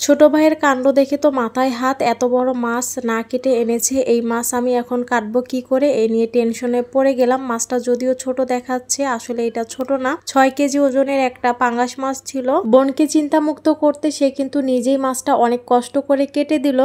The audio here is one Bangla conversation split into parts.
ছোট ভাইয়ের কাণ্ড দেখে তো মাথায় হাত, এত বড় মাছ না কেটে এনেছে। এই মাছ আমি এখন কাটবো কি করে, এই নিয়ে টেনশনে পড়ে গেলাম। মাছটা যদিও ছোট দেখাচ্ছে, আসলে এটা ছোট না, 6 কেজি ওজনের একটা পাঙ্গাস মাছ ছিল। বোনকে চিন্তামুক্ত করতে সে কিন্তু নিজেই মাছটা অনেক কষ্ট করে কেটে দিল।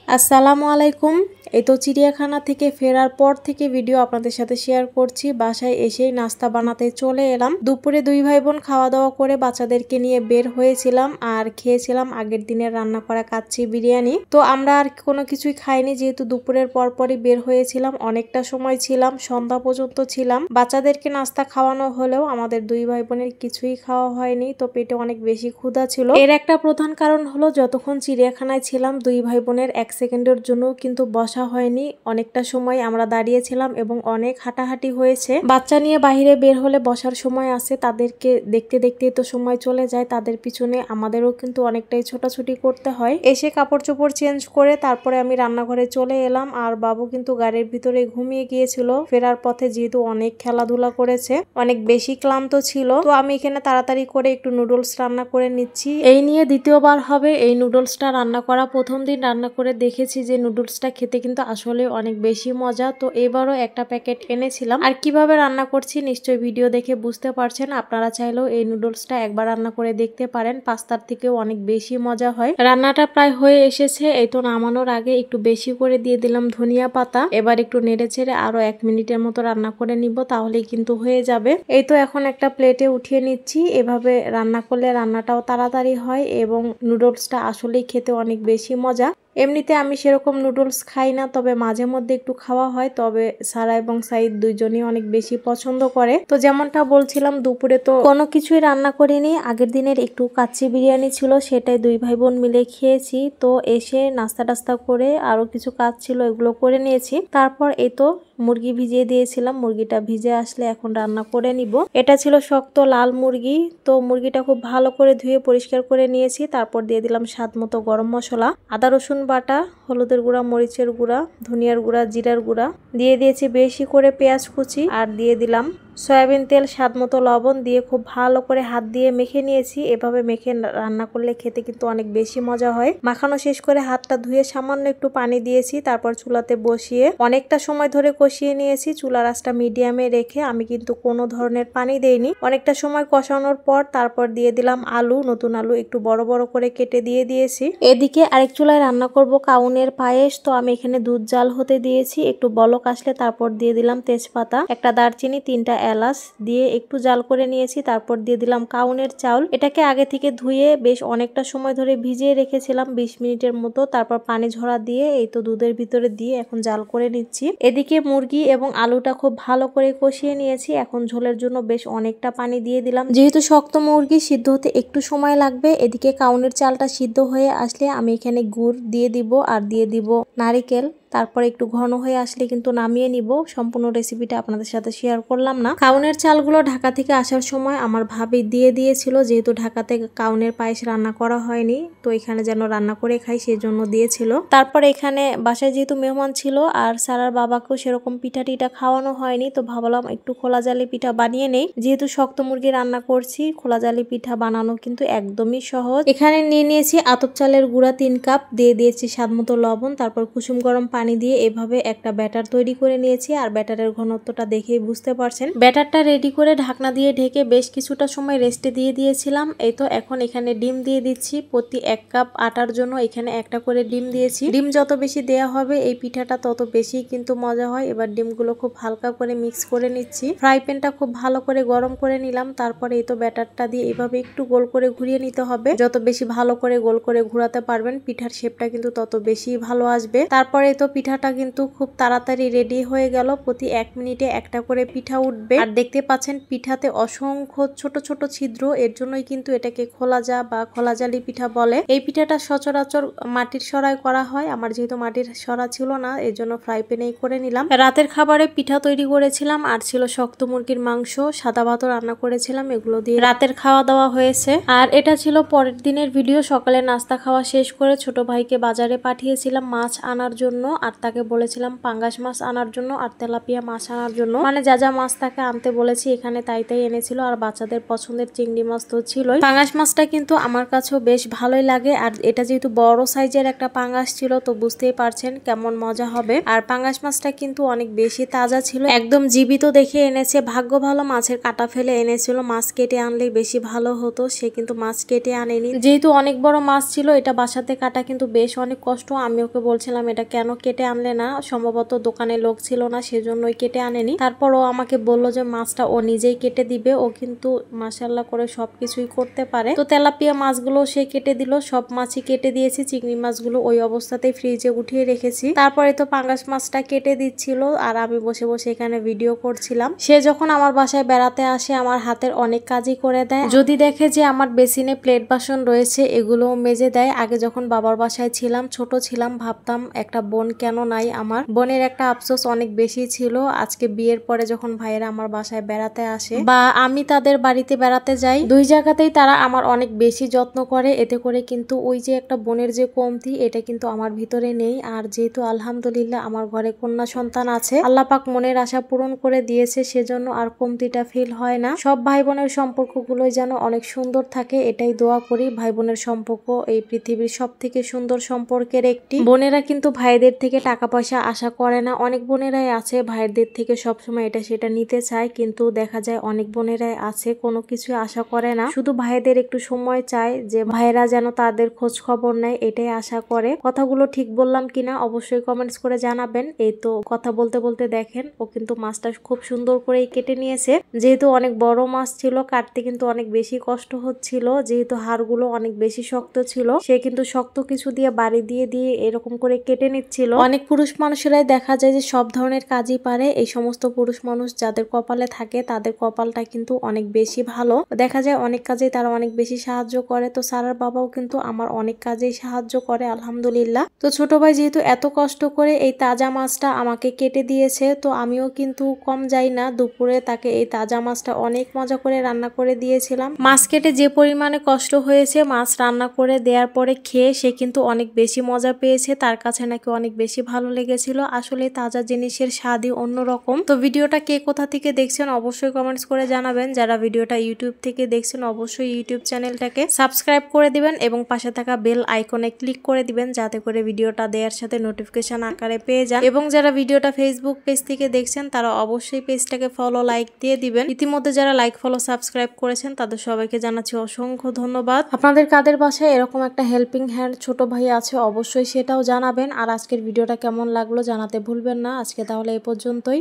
আসসালামু আলাইকুম। এই তো চিড়িয়াখানা থেকে ফেরার পর থেকে ভিডিও আপনাদের সাথে শেয়ার করছি। বাসায় এসেই নাস্তা বানাতে চলে এলাম। দুপুরে দুই ভাই বোন খাওয়া দাওয়া করে বাচ্চাদেরকে নিয়ে বের হয়েছিলাম আর খেয়েছিলাম আগের দিনের রান্না করা কাচ্চি বিরিয়ানি। তো আমরা আর কোনো কিছুই খাইনি, যেহেতু দুপুরের পরপরই বের হয়েছিলাম, অনেকটা সময় ছিলাম, সন্ধ্যা পর্যন্ত ছিলাম। বাচ্চাদেরকে নাস্তা খাওয়ানো হলেও আমাদের দুই ভাই বোনের কিছুই খাওয়া হয়নি, তো পেটে অনেক বেশি ক্ষুধা ছিল। এর একটা প্রধান কারণ হলো যতক্ষণ চিড়িয়াখানায় ছিলাম দুই ভাই বোনের 1 সেকেন্ডের জন্য কিন্তু বসা হয়নি। অনেকটা সময় আমরা দাঁড়িয়েছিলাম এবং অনেক হাঁটাহাঁটি হয়েছে। বাচ্চা নিয়ে বাইরে বের হলে বসার সময় আছে, তাদেরকে দেখতে দেখতে তো সময় চলে যায়, তাদের পিছনে আমাদেরও কিন্তু অনেকটাই ছোটাছুটি করতে হয়। এসে কাপড় চোপড় চেঞ্জ করে তারপরে আমি রান্নাঘরে চলে এলাম। আর বাবু কিন্তু গাড়ির ভিতরে ঘুমিয়ে গিয়েছিল। ফেরার পথে যেহেতু অনেক খেলাধুলা করেছে, অনেক বেশি ক্লান্ত ছিল, তো আমি এখানে তাড়াতাড়ি করে একটু নুডলস রান্না করে নিচ্ছি। এই নিয়ে দ্বিতীয়বার হবে এই নুডলসটা রান্না করা। প্রথম দিন রান্না করে দেখেছি যে নুডলসটা খেতে কিন্তু আসলে অনেক বেশি মজা, তো এবারও একটা প্যাকেট এনেছিলাম। আর কিভাবে রান্না করছি নিশ্চয়ই ভিডিও দেখে বুঝতে পারছেন। আপনারা চাইলেও এই নুডলসটা একবার রান্না করে দেখতে পারেন, পাস্তার থেকেও অনেক বেশি মজা হয়। রান্নাটা প্রায় হয়ে এসেছে। এই তো নামানোর আগে একটু বেশি করে দিয়ে দিলাম ধনিয়া পাতা। এবার একটু নেড়ে ছেড়ে আরো 1 মিনিটের মতো রান্না করে নিব, তাহলেই কিন্তু হয়ে যাবে। এই তো এখন একটা প্লেটে উঠিয়ে নিচ্ছি। এভাবে রান্না করলে রান্নাটাও তাড়াতাড়ি হয় এবং নুডলসটা আসলেই খেতে অনেক বেশি মজা। এমনিতে আমি সেরকম নুডলস খাই না, তবে মাঝে মধ্যে একটু খাওয়া হয়। তবে সারা এবং সাইদ দুইজনই অনেক বেশি পছন্দ করে। তো যেমনটা বলছিলাম, দুপুরে তো কোনো কিছুই রান্না করিনি। আগের দিনের একটু কাচ্চি বিরিয়ানি ছিল, সেটাই দুই ভাই বোন মিলে খেয়েছি। তো এসে নাস্তা টাস্তা করে আরো কিছু কাজ ছিল, এগুলো করে নিয়েছি। তারপর এই তো মুরগি ভিজিয়ে দিয়েছিলাম, মুরগিটা ভিজে আসলে এখন রান্না করে নিব। এটা ছিল শক্ত লাল মুরগি, তো মুরগিটা খুব ভালো করে ধুয়ে পরিষ্কার করে নিয়েছি। তারপর দিয়ে দিলাম স্বাদ মতো গরম মশলা, আদা রসুন বাটা, হলুদের গুঁড়া, মরিচের গুঁড়া, ধনিয়ার গুঁড়া, জিরার গুঁড়া, দিয়ে দিয়েছি বেশি করে পেঁয়াজ কুচি, আর দিয়ে দিলাম সয়াবিন তেল, স্বাদ মতো লবণ দিয়ে খুব ভালো করে হাত দিয়ে মেখে নিয়েছি। এভাবে মেখে রান্না করলে খেতে কিন্তু অনেক বেশি মজা হয়। মাখানো শেষ করে হাতটা ধুয়ে সামান্য একটু পানি দিয়েছি, তারপর চুলাতে বসিয়ে অনেকটা সময় ধরে কষিয়ে নিয়েছি। চুলার আঁচটা মিডিয়ামে রেখে আমি কিন্তু কোনো ধরনের পানি দেইনি। অনেকটা সময় কষানোর পর তারপর দিয়ে দিলাম আলু, নতুন আলু একটু বড় বড় করে কেটে দিয়ে দিয়েছি। এদিকে আরেক চুলায় রান্না করব কাউনের পায়েস। তো আমি এখানে দুধ জাল হতে দিয়েছি, একটু বলক আসলে তারপর দিয়ে দিলাম তেজপাতা, একটা দারচিনি, 3টা এলাচ দিয়ে একটু জাল করে নিয়েছি। তারপর দিয়ে দিলাম কাউনের চাউল। এটাকে আগে থেকে ধুয়ে বেশ অনেকটা সময় ধরে ভিজিয়ে রেখেছিলাম, 20 মিনিটের মতো। তারপর পানি ঝরা দিয়ে এই তো দুধের ভিতরে দিয়ে এখন জাল করে নিচ্ছি। এদিকে মুরগি এবং আলুটা খুব ভালো করে কষিয়ে নিয়েছি। এখন ঝোলের জন্য বেশ অনেকটা পানি দিয়ে দিলাম, যেহেতু শক্ত মুরগি সিদ্ধ হতে একটু সময় লাগবে। এদিকে কাউনের চালটা সিদ্ধ হয়ে আসলে আমি এখানে গুড় দিয়ে দিব আর দিয়ে দিব নারিকেল। তারপর একটু ঘন হয়ে আসলে কিন্তু নামিয়ে নিব। সম্পূর্ণ রেসিপিটা আপনাদের সাথে শেয়ার করলাম না। কাউনের চালগুলো ঢাকা থেকে আসার সময় আমার ভাবি দিয়ে দিয়েছিল, যেহেতু ঢাকাতে কাউনের পায়েস রান্না করা হয়নি, তো এখানে যেন রান্না করে খাই সেই জন্য দিয়েছিল। তারপর এখানে বাসায় যেহেতু মেহমান ছিল আর সারার বাবাকেও সেরকম পিঠা টিঠা খাওয়ানো হয়নি, তো ভাবলাম একটু খোলা জালি পিঠা বানিয়ে নেই। যেহেতু শক্ত মুরগি রান্না করছি, খোলা জালি পিঠা বানানো কিন্তু একদমই সহজ। এখানে নিয়ে নিয়েছি আতপ চালের গুঁড়া 3 কাপ, দিয়ে দিয়েছি স্বাদ মতো লবণ, তারপর কুসুম গরম পানি দিয়ে এভাবে একটা ব্যাটার তৈরি করে নিয়েছি। আর ব্যাটারের ঘনত্বটা দেখেই বুঝতে পারছেন। ব্যাটারটা রেডি করে ঢাকনা দিয়ে ঢেকে বেশ কিছুটা সময় রেস্টে দিয়ে দিয়েছিলাম। এই তো এখন এখানে ডিম দিয়ে দিচ্ছি। প্রতি 1 কাপ আটার জন্য এখানে একটা করে ডিম দিয়েছি। ডিম যত বেশি দেয়া হবে এই পিঠাটা তত বেশি কিন্তু মজা হয়। এবার ডিমগুলো খুব হালকা করে মিক্স করে নিচ্ছি। ফ্রাই প্যানটা খুব ভালো করে গরম করে নিলাম। তারপরে এই তো ব্যাটারটা দিয়ে এভাবে একটু গোল করে ঘুরিয়ে নিতে হবে। যত বেশি ভালো করে গোল করে ঘোরাতে পারবেন পিঠার শেপটা কিন্তু তত বেশি ভালো আসবে। তারপরে তো পিঠাটা কিন্তু খুব তাড়াতাড়ি রেডি হয়ে গেল। প্রতি 1 মিনিটে একটা করে পিঠা উঠবে। আর দেখতে পাচ্ছেন পিঠাতে অসংখ্য ছোট ছোট ছিদ্র, এর জন্যই কিন্তু এটাকে খোলাজা বা খোলাজালি পিঠা বলে। এই পিঠাটা সচরাচর মাটির সরায় করা হয়। আমার যেহেতু মাটির সরা ছিল না, এর জন্য ফ্রাই প্যানেই করে নিলাম। রাতের খাবারে পিঠা তৈরি করেছিলাম আর ছিল শক্ত মুরগির মাংস, সাদা ভাতও রান্না করেছিলাম। এগুলো দিয়ে রাতের খাওয়া দাওয়া হয়েছে। আর এটা ছিল পরের দিনের ভিডিও। সকালে নাস্তা খাওয়া শেষ করে ছোট ভাইকে বাজারে পাঠিয়েছিলাম মাছ আনার জন্য। আর তাকে বলেছিলাম পাঙ্গাস মাছ আনার জন্য আর তেলাপিয়া মাছ আনার জন্য, মানে যা যা মাছ তাকে আনতে বলেছি এখানে তাই তাই এনেছিল। আর বাচ্চাদের পছন্দের চিংড়ি মাছ তো ছিলই। পাঙ্গাস মাছটা কিন্তু আমার কাছেও বেশ ভালোই লাগে, আর এটা যেহেতু বড় সাইজের একটা পাঙ্গাস ছিল তো বুঝতেই পারছেন কেমন মজা হবে। আর পাঙ্গাস মাছটা কিন্তু অনেক বেশি তাজা ছিল, একদম জীবিত দেখে এনেছে। ভাগ্য ভালো মাছের কাটা ফেলে এনেছিল, মাছ কেটে আনলেই বেশি ভালো হতো, সে কিন্তু মাছ কেটে আনেনি। যেহেতু অনেক বড় মাছ ছিল এটা বাসাতে কাটা কিন্তু বেশ অনেক কষ্ট। আমি ওকে বলছিলাম এটা কেন কেটে আনলে না, সম্ভবত দোকানে লোক ছিল না সেজন্যই কেটে আনেনি। তারপর ও আমাকে বললো যে মাছটা ও নিজেই কেটে দিবে, ও কিন্তু মাশাআল্লাহ করে সবকিছুই করতে পারে। তো তেলাপিয়া মাছগুলো সে কেটে দিল, সব মাছই কেটে দিয়েছি। চিংড়ি মাছগুলো ওই অবস্থাতেই ফ্রিজে উঠিয়ে রেখেছি। তারপরে তো পাঙ্গাস মাছটা কেটে দিচ্ছিল আর আমি বসে বসে এখানে ভিডিও করছিলাম। সে যখন আমার বাসায় বেড়াতে আসে আমার হাতের অনেক কাজই করে দেয়। যদি দেখে যে আমার বেসিনে প্লেট বাসন রয়েছে এগুলো মেজে দেয়। আগে যখন বাবার বাসায় ছিলাম, ছোট ছিলাম, ভাবতাম একটা বোন কেন নাই। আমার বোনের একটা আফসোস অনেক বেশি ছিল। আজকে বিয়ের পরে যখন ভাইয়েরা আমার বাসায় বেড়াতে আসে বা আমি তাদের বাড়িতে বেড়াতে যাই, দুই জায়গাতেই তারা আমার অনেক বেশি যত্ন করে। এতে করে কিন্তু ওই যে একটা বোনের যে কমতি এটা কিন্তু আমার ভিতরে নেই। আর যেহেতু আলহামদুলিল্লাহ আমার ঘরে কন্যা সন্তান আছে, আল্লাহ পাক মনের আশা পূরণ করে দিয়েছে, সেজন্য আর কমতিটা ফিল হয় না। সব ভাই বোনের সম্পর্কগুলোই যেন অনেক সুন্দর থাকে এটাই দোয়া করি। ভাই বোনের সম্পর্ক এই পৃথিবীর সব থেকে সুন্দর সম্পর্কের একটি। বোনেরা কিন্তু ভাইদের থেকে টাকা পয়সা আশা করে না। অনেক বোনেরাই আছে ভাইদের থেকে সবসময় এটা সেটা নিতে চায়, কিন্তু দেখা যায় অনেক বোনেরাই আছে কোনো কিছু আশা করে না, শুধু ভাইদের একটু সময় চায় যে ভাইরা যেন তাদের খোঁজ খবর নেয়, এটাই আশা করে। কথাগুলো ঠিক বললাম কিনা অবশ্যই কমেন্টস করে জানাবেন। এই তো কথা বলতে বলতে দেখেন ও কিন্তু মাছটা খুব সুন্দর করেই কেটে নিয়েছে। যেহেতু অনেক বড় মাছ ছিল কাটতে কিন্তু অনেক বেশি কষ্ট হচ্ছিল, যেহেতু হাড়গুলো অনেক বেশি শক্ত ছিল, সে কিন্তু শক্ত কিছু দিয়ে বাড়ি দিয়ে দিয়ে এরকম করে কেটে নিচ্ছিল। অনেক পুরুষ মানুষেরাই দেখা যায় যে সব ধরনের কাজই পারে। এই সমস্ত পুরুষ মানুষ যাদের কপালে থাকে তাদের কপালটা কিন্তু অনেক বেশি ভালো। দেখা যায় অনেক কাজেই তারা অনেক বেশি সাহায্য করে। তো সারার বাবাও কিন্তু আমার অনেক কাজেই সাহায্য করে আলহামদুলিল্লাহ। তো ছোট ভাই যেহেতু এত কষ্ট করে এই তাজা মাছটা আমাকে কেটে দিয়েছে, তো আমিও কিন্তু কম যাই না। দুপুরে তাকে এই তাজা মাছটা অনেক মজা করে রান্না করে দিয়েছিলাম। মাছ কেটে যে পরিমাণে কষ্ট হয়েছে মাছ রান্না করে দেওয়ার পরে খেয়ে সে কিন্তু অনেক বেশি মজা পেয়েছে, তার কাছে নাকি অনেক বেশি ভালো লেগেছিল। আসলে তাজা জিনিসের স্বাদই অন্যরকম। তো ভিডিওটা কে কোথা থেকে দেখছেন অবশ্যই কমেন্টস করে জানাবেন। যারা ভিডিওটা ইউটিউব থেকে দেখছেন অবশ্যই ইউটিউব চ্যানেলটাকে সাবস্ক্রাইব করে দিবেন এবং পাশে থাকা বেল আইকনে ক্লিক করে দিবেন যাতে করে ভিডিওটা দেওয়ার সাথে নোটিফিকেশন আকারে পেয়ে যান। এবং যারা ভিডিওটা ফেসবুক পেজ থেকে দেখছেন তারা অবশ্যই পেজটাকে ফলো লাইক দিয়ে দিবেন। ইতিমধ্যে যারা লাইক ফলো সাবস্ক্রাইব করেছেন তাদের সবাইকে জানাচ্ছি অসংখ্য ধন্যবাদ। আপনাদের কাদের বাসায় এরকম একটা হেল্পিং হ্যান্ড ছোট ভাই আছে অবশ্যই সেটাও জানাবেন। আর আজকের ভিডিওটা কেমন লাগলো জানাতে ভুলবেন না। আজকে তাহলে এই পর্যন্তই।